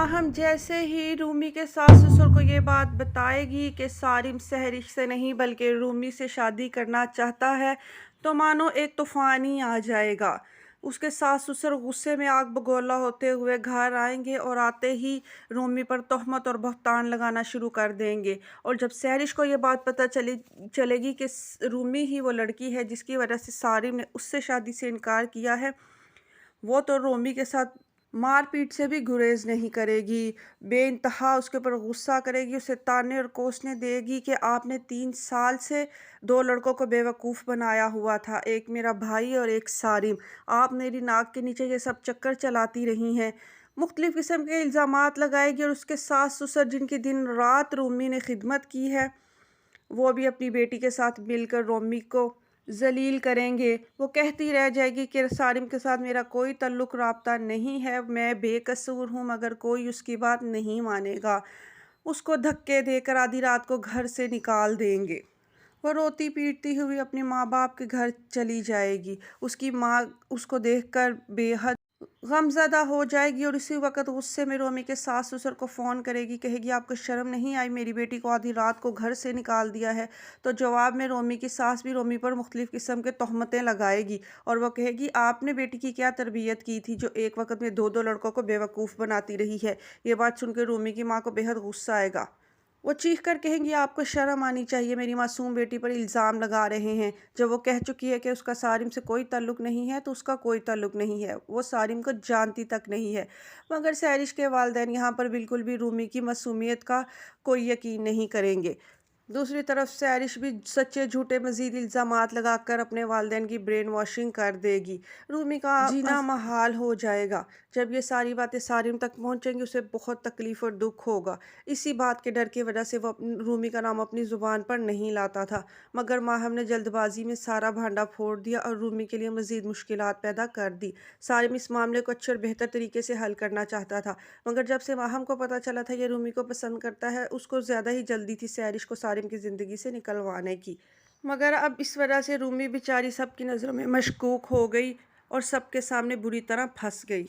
माहम जैसे ही रूमी के सास ससुर को ये बात बताएगी कि सारिम सहरिश से नहीं बल्कि रूमी से शादी करना चाहता है, तो मानो एक तूफान ही आ जाएगा। उसके सास ससुर गुस्से में आग बगोला होते हुए घर आएंगे और आते ही रूमी पर तोहमत और बहतान लगाना शुरू कर देंगे। और जब सहरिश को ये बात पता चलेगी कि रूमी ही वो लड़की है जिसकी वजह से सारिम ने उससे शादी से इनकार किया है, वो तो रोमी के साथ मार पीट से भी गुरेज नहीं करेगी। बेइंतहा उसके ऊपर गुस्सा करेगी, उसे ताने और कोसने देगी कि आपने 3 साल से दो लड़कों को बेवकूफ़ बनाया हुआ था, एक मेरा भाई और एक सारिम। आप मेरी नाक के नीचे ये सब चक्कर चलाती रही हैं। मुख्तलिफ़ किस्म के इल्ज़ामात लगाएगी और उसके सास ससुर जिनकी दिन रात रोमी ने खिदमत की है, वो भी अपनी बेटी के साथ मिलकर रोमी को ज़लील करेंगे। वो कहती रह जाएगी कि सारिम के साथ मेरा कोई ताल्लुक़ राब्ता नहीं है, मैं बेकसूर हूँ, मगर कोई उसकी बात नहीं मानेगा। उसको धक्के देकर आधी रात को घर से निकाल देंगे। वो रोती पीटती हुई अपने माँ बाप के घर चली जाएगी। उसकी माँ उसको देखकर बेहद गमज़दा हो जाएगी और इसी वक्त गुस्से में रोमी के सास ससुर को फ़ोन करेगी, कहेगी आपको शर्म नहीं आई, मेरी बेटी को आधी रात को घर से निकाल दिया है। तो जवाब में रोमी की सास भी रोमी पर मुख्तलिफ़ किस्म के तोहमतें लगाएगी और वो कहेगी आपने बेटी की क्या तरबियत की थी जो एक वक्त में दो दो लड़कों को बेवकूफ़ बनाती रही है। ये बात सुनकर रोमी की माँ को बेहद गुस्सा आएगा। वो चीख कर कहेंगी आपको शर्म आनी चाहिए, मेरी मासूम बेटी पर इल्ज़ाम लगा रहे हैं। जब वो कह चुकी है कि उसका सारिम से कोई ताल्लुक़ नहीं है, तो उसका कोई ताल्लुक़ नहीं है, वो सारिम को जानती तक नहीं है। मगर सहरिश के वालिदैन यहाँ पर बिल्कुल भी रूमी की मासूमियत का कोई यकीन नहीं करेंगे। दूसरी तरफ सहरिश भी सच्चे झूठे मज़ीद इल्ज़ामात लगाकर अपने वालिदैन की ब्रेन वॉशिंग कर देगी। रूमी का जीना महाल हो जाएगा। जब ये सारी बातें सारिम तक पहुँचेंगी, उसे बहुत तकलीफ़ और दुख होगा। इसी बात के डर की वजह से वो रूमी का नाम अपनी ज़ुबान पर नहीं लाता था, मगर माहम ने जल्दबाजी में सारा भांडा फोड़ दिया और रूमी के लिए मज़ीद मुश्किलात पैदा कर दी। सारिम इस मामले को अच्छे और बेहतर तरीके से हल करना चाहता था, मगर जब से माहम को पता चला था ये रूमी को पसंद करता है, उसको ज़्यादा ही जल्दी थी सहरिश को सारिम की ज़िंदगी से निकलवाने की। मगर अब इस वजह से रूमी बेचारी सबकी नज़रों में मशकूक हो गई और सबके सामने बुरी तरह फंस गई।